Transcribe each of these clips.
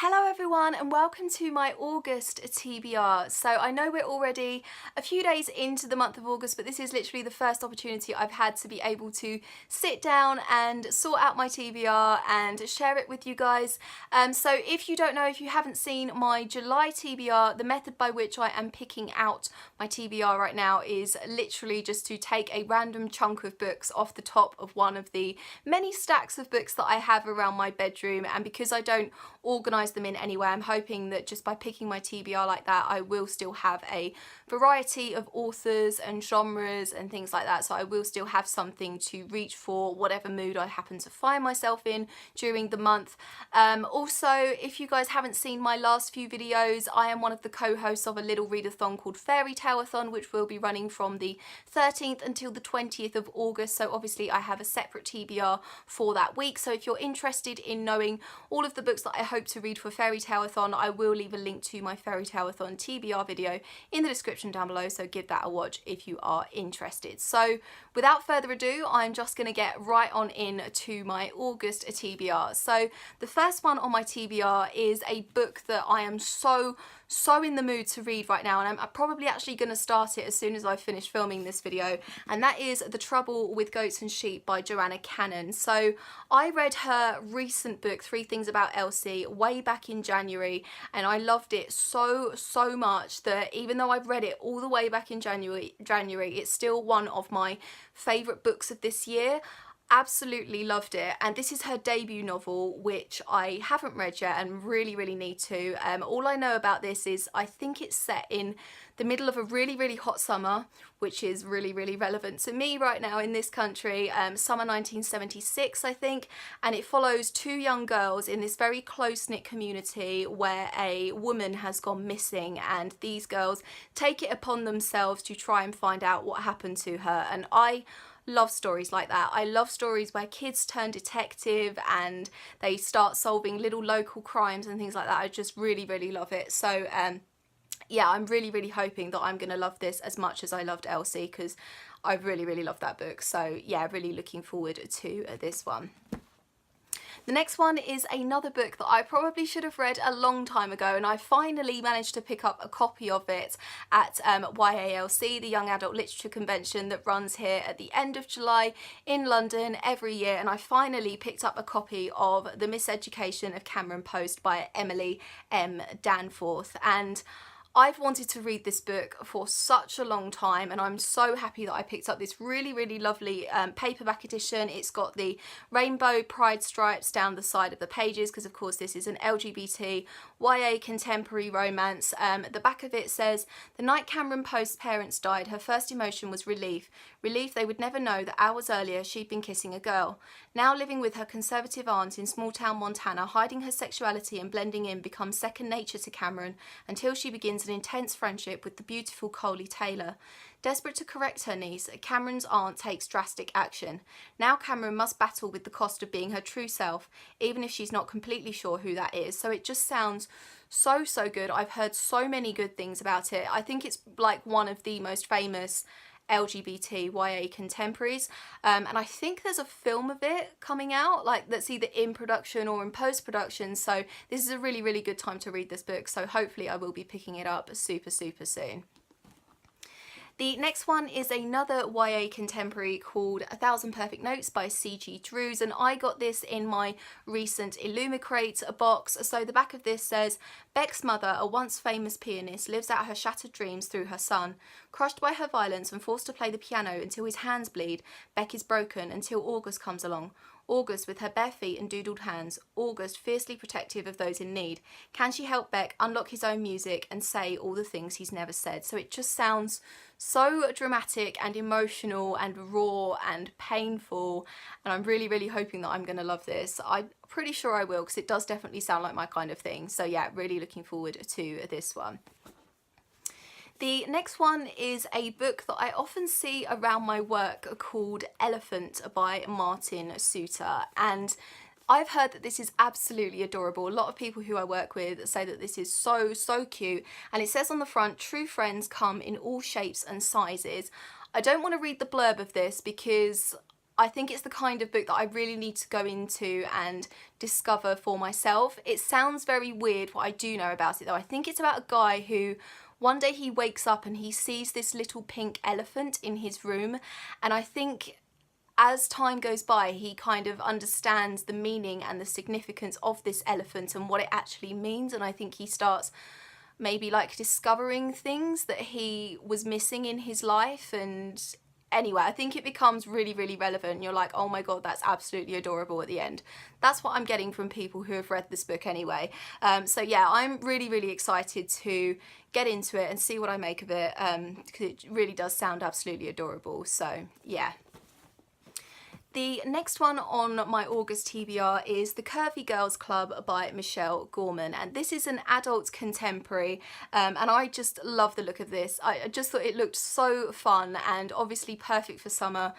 Hello everyone and welcome to my August TBR. So I know we're already a few days into the month of August, but this is literally the first opportunity I've had to be able to sit down and sort out my TBR and share it with you guys. So if you don't know, if you haven't seen my July TBR, the method by which I am picking out my TBR right now is literally just to take a random chunk of books off the top of one of the many stacks of books that I have around my bedroom, and because I don't organise them in any way, I'm hoping that just by picking my TBR like that I will still have a variety of authors and genres and things like that, so I will still have something to reach for whatever mood I happen to find myself in during the month. Also, if you guys haven't seen my last few videos, I am one of the co-hosts of a little readathon called Fairy Tale-a-thon, which will be running from the 13th until the 20th of August, so obviously I have a separate TBR for that week. So if you're interested in knowing all of the books that I hope to read for Fairy Tale-a-thon, I will leave a link to my Fairy Tale-a-thon TBR video in the description down below, so give that a watch if you are interested. So without further ado, I'm just going to get right on in to my August TBR. So the first one on my TBR is a book that I am so in the mood to read right now, and I'm probably actually going to start it as soon as I finish filming this video, and that is The Trouble with Goats and Sheep by Joanna Cannon. So I read her recent book, Three Things About Elsie, way back in January, and I loved it so much that even though I've read it all the way back in January, it's still one of my favourite books of this year. Absolutely loved it, and this is her debut novel, which I haven't read yet and really need to. All I know about this is I think it's set in the middle of a really hot summer, which is really relevant to me right now in this country, summer 1976 I think, and it follows two young girls in this very close-knit community where a woman has gone missing, and these girls take it upon themselves to try and find out what happened to her. And I love stories like that. I love stories where kids turn detective and they start solving little local crimes and things like that. I just really love it. So yeah, I'm really hoping that I'm gonna love this as much as I loved Elsie, because I really loved that book. So yeah, really looking forward to this one. The next one is another book that I probably should have read a long time ago, and I finally managed to pick up a copy of it at YALC, the Young Adult Literature Convention that runs here at the end of July in London every year, and I finally picked up a copy of The Miseducation of Cameron Post by Emily M. Danforth. And I've wanted to read this book for such a long time, and I'm so happy that I picked up this really lovely paperback edition. It's got the rainbow pride stripes down the side of the pages because of course this is an LGBT YA contemporary romance. At the back of it says, "The night Cameron Post's parents died, her first emotion was relief. Relief they would never know that hours earlier she'd been kissing a girl. Now living with her conservative aunt in small-town Montana, hiding her sexuality and blending in becomes second nature to Cameron until she begins an intense friendship with the beautiful Coley Taylor. Desperate to correct her niece, Cameron's aunt takes drastic action. Now Cameron must battle with the cost of being her true self, even if she's not completely sure who that is." So it just sounds so good. I've heard so many good things about it. I think it's like one of the most famous LGBT YA contemporaries, and I think there's a film of it coming out, like that's either in production or in post-production, so this is a really good time to read this book, so hopefully I will be picking it up super soon. The next one is another YA contemporary called 1,000 Perfect Notes by C.G. Drews, and I got this in my recent Illumicrate box. So the back of this says, "Beck's mother, a once famous pianist, lives out her shattered dreams through her son. Crushed by her violence and forced to play the piano until his hands bleed, Beck is broken until August comes along. August with her bare feet and doodled hands, August fiercely protective of those in need. Can she help Beck unlock his own music and say all the things he's never said?" So it just sounds so dramatic and emotional and raw and painful, and I'm really hoping that I'm going to love this. I'm pretty sure I will, because it does definitely sound like my kind of thing. So yeah, really looking forward to this one. The next one is a book that I often see around my work called Elephant by Martin Suter, and I've heard that this is absolutely adorable. A lot of people who I work with say that this is so cute, and it says on the front, "True friends come in all shapes and sizes." I don't want to read the blurb of this because I think it's the kind of book that I really need to go into and discover for myself. It sounds very weird what I do know about it though. I think it's about a guy who one day he wakes up and he sees this little pink elephant in his room, and I think as time goes by he kind of understands the meaning and the significance of this elephant and what it actually means, and I think he starts maybe like discovering things that he was missing in his life. And anyway, I think it becomes really, really relevant. You're like, oh my god, that's absolutely adorable at the end. That's what I'm getting from people who have read this book anyway. So yeah, I'm really, really excited to get into it and see what I make of it, because it really does sound absolutely adorable. So yeah. The next one on my August TBR is The Curvy Girls Club by Michelle Gorman, and this is an adult contemporary, and I just love the look of this. I just thought it looked so fun and obviously perfect for summer.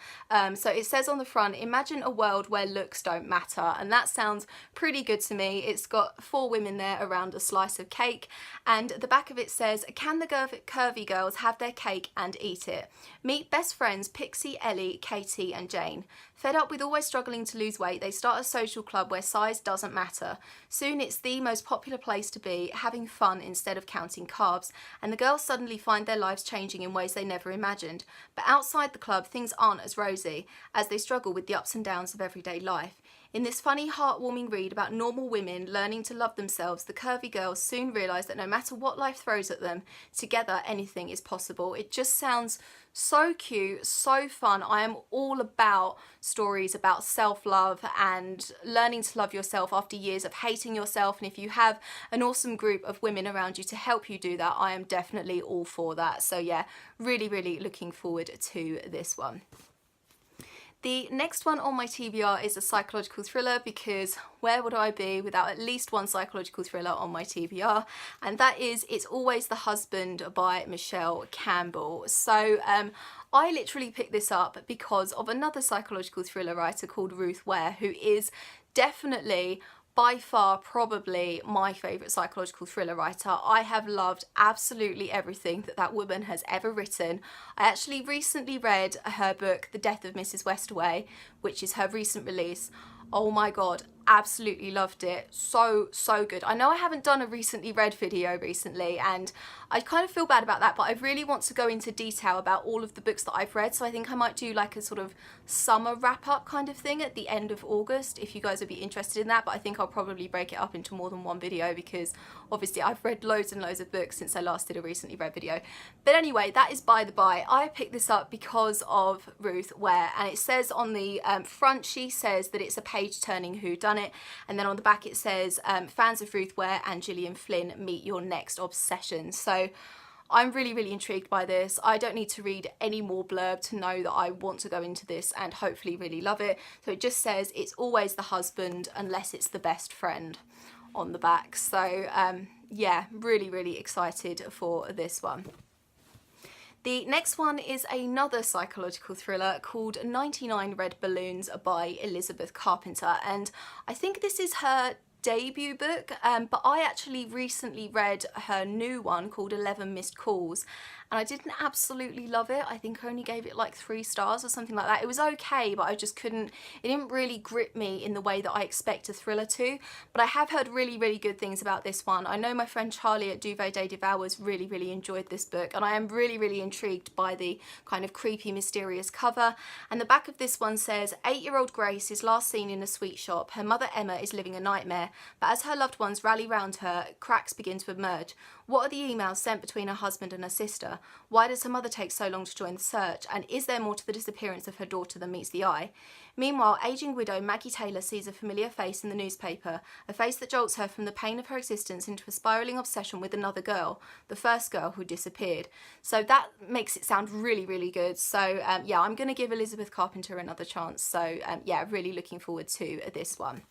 So it says on the front, imagine a world where looks don't matter, and that sounds pretty good to me. It's got 4 women there around a slice of cake, and at the back of it says, can the curvy girls have their cake and eat it? Meet best friends Pixie, Ellie, Katie and Jane. Fed up with always struggling to lose weight, they start a social club where size doesn't matter. Soon it's the most popular place to be, having fun instead of counting carbs, and the girls suddenly find their lives changing in ways they never imagined. But outside the club, things aren't as rosy, as they struggle with the ups and downs of everyday life. In this funny, heartwarming read about normal women learning to love themselves, the curvy girls soon realise that no matter what life throws at them, together anything is possible. It just sounds so cute, so fun. I am all about stories about self-love and learning to love yourself after years of hating yourself, and if you have an awesome group of women around you to help you do that, I am definitely all for that. So yeah, really, really looking forward to this one. The next one on my TBR is a psychological thriller, because where would I be without at least one psychological thriller on my TBR, and that is It's Always the Husband by Michelle Campbell. So I literally picked this up because of another psychological thriller writer called Ruth Ware, who is definitely by far probably my favourite psychological thriller writer. I have loved absolutely everything that that woman has ever written. I actually recently read her book The Death of Mrs. Westaway, which is her recent release. Oh my god, absolutely loved it. So good. I know I haven't done a recently read video recently, and I kind of feel bad about that, but I really want to go into detail about all of the books that I've read, so I think I might do like a sort of summer wrap up kind of thing at the end of August, if you guys would be interested in that. But I think I'll probably break it up into more than one video, because obviously I've read loads and loads of books since I last did a recently read video. But anyway, that is by the by. I picked this up because of Ruth Ware, and it says on the front, she says that it's a page turning whodunit, and then on the back it says fans of Ruth Ware and Gillian Flynn meet your next obsession. So I'm really, really intrigued by this. I don't need to read any more blurb to know that I want to go into this and hopefully really love it. So it just says it's always the husband unless it's the best friend on the back. So yeah, really, really excited for this one. The next one is another psychological thriller called 99 Red Balloons by Elizabeth Carpenter, and I think this is her debut book, but I actually recently read her new one called 11 Missed Calls, and I didn't absolutely love it. I think I only gave it like 3 stars or something like that. It was okay, but I just couldn't, it didn't really grip me in the way that I expect a thriller to. But I have heard really, really good things about this one. I know my friend Charlie at Duvet Day Devours really, really enjoyed this book, and I am really, really intrigued by the kind of creepy, mysterious cover. And the back of this one says, 8-year-old Grace is last seen in a sweet shop. Her mother Emma is living a nightmare, but as her loved ones rally round her, cracks begin to emerge. What are the emails sent between her husband and her sister? Why does her mother take so long to join the search? And is there more to the disappearance of her daughter than meets the eye? Meanwhile, ageing widow Maggie Taylor sees a familiar face in the newspaper, a face that jolts her from the pain of her existence into a spiralling obsession with another girl, the first girl who disappeared. So that makes it sound really, really good. So yeah, I'm going to give Elizabeth Carpenter another chance. So yeah, really looking forward to this one.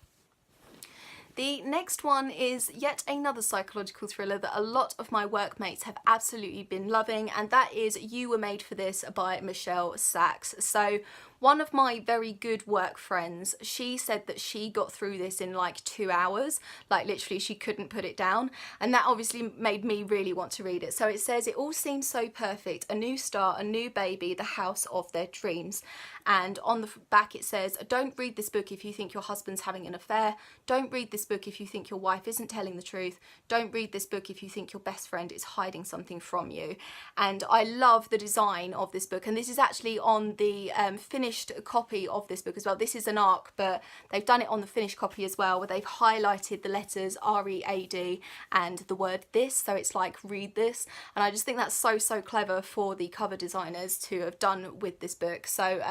The next one is yet another psychological thriller that a lot of my workmates have absolutely been loving, and that is You Were Made for This by Michelle Sachs. So one of my very good work friends, she said that she got through this in like 2 hours, like literally she couldn't put it down, and that obviously made me really want to read it. So it says, it all seems so perfect, a new start, a new baby, the house of their dreams. And on the back it says, don't read this book if you think your husband's having an affair, don't read this book if you think your wife isn't telling the truth, don't read this book if you think your best friend is hiding something from you. And I love the design of this book, and this is actually on the finished copy of this book as well. This is an ARC, but they've done it on the finished copy as well, where they've highlighted the letters READ and the word this, so it's like read this, and I just think that's so clever for the cover designers to have done with this book. So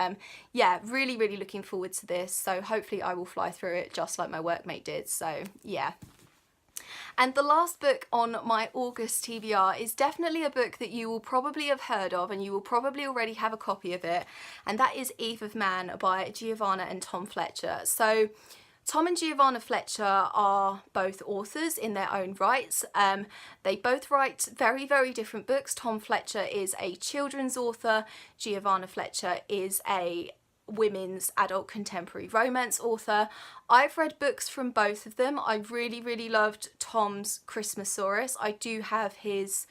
yeah, really looking forward to this, so hopefully I will fly through it just like my workmate did. So yeah. And the last book on my August TBR is definitely a book that you will probably have heard of, and you will probably already have a copy of it, and that is Eve of Man by Giovanna and Tom Fletcher. So Tom and Giovanna Fletcher are both authors in their own rights. They both write very different books. Tom Fletcher is a children's author, Giovanna Fletcher is a women's adult contemporary romance author. I've read books from both of them. I really loved Tom's Christmasaurus. I do have his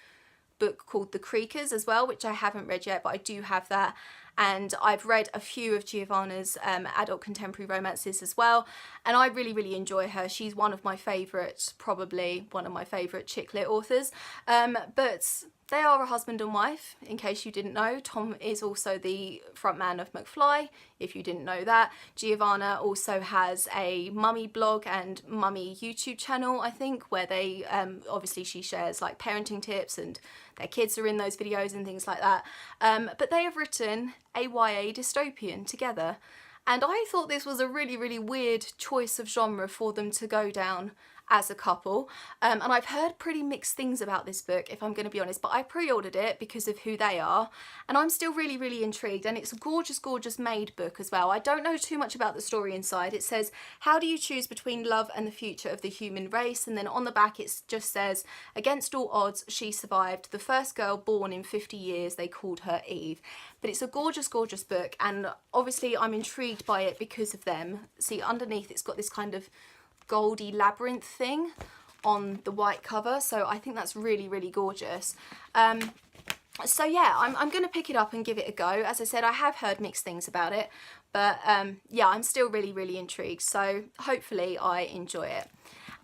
book called The Creakers as well, which I haven't read yet, but I do have that. And I've read a few of Giovanna's adult contemporary romances as well, and I really enjoy her. She's one of my favourite, probably one of my favourite chick lit authors. But they are a husband and wife, in case you didn't know. Tom is also the frontman of McFly, if you didn't know that. Giovanna also has a mummy blog and mummy YouTube channel, I think, where they, obviously she shares like parenting tips, and their kids are in those videos and things like that. But they have written a YA dystopian together. And I thought this was a really weird choice of genre for them to go down as a couple, and I've heard pretty mixed things about this book, if I'm going to be honest, but I pre-ordered it because of who they are, and I'm still really intrigued. And it's a gorgeous made book as well. I don't know too much about the story inside. It says, how do you choose between love and the future of the human race? And then on the back it just says, against all odds she survived, the first girl born in 50 years, they called her Eve. But it's a gorgeous book, and obviously I'm intrigued by it because of them. See, underneath it's got this kind of goldy labyrinth thing on the white cover, so I think that's really gorgeous. So yeah, I'm going to pick it up and give it a go. As I said, I have heard mixed things about it, but yeah, I'm still really intrigued, so hopefully I enjoy it.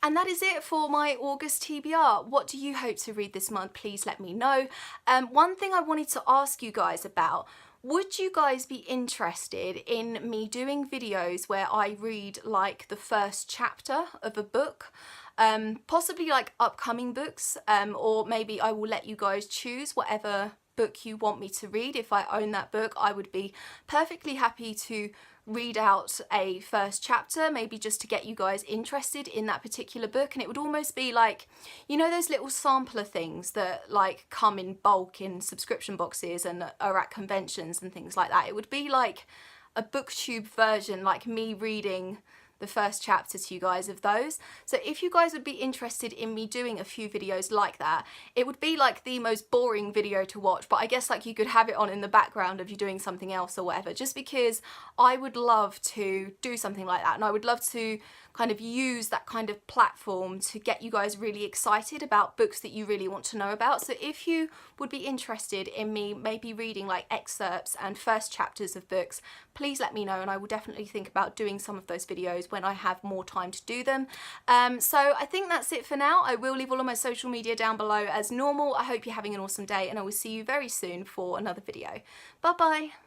And that is it for my August TBR. What do you hope to read this month? Please let me know. One thing I wanted to ask you guys about, would you guys be interested in me doing videos where I read like the first chapter of a book? Possibly like upcoming books, or maybe I will let you guys choose whatever book you want me to read. If I own that book, I would be perfectly happy to read out a first chapter, maybe just to get you guys interested in that particular book. And it would almost be like, you know, those little sampler things that like come in bulk in subscription boxes and are at conventions and things like that. It would be like a booktube version, like me reading the first chapter to you guys of those. So if you guys would be interested in me doing a few videos like that, it would be like the most boring video to watch, but I guess like you could have it on in the background of you doing something else or whatever, just because I would love to do something like that, and I would love to kind of use that kind of platform to get you guys really excited about books that you really want to know about. So if you would be interested in me maybe reading like excerpts and first chapters of books, please let me know, and I will definitely think about doing some of those videos when I have more time to do them. So I think that's it for now. I will leave all of my social media down below as normal. I hope you're having an awesome day, and I will see you very soon for another video. Bye bye.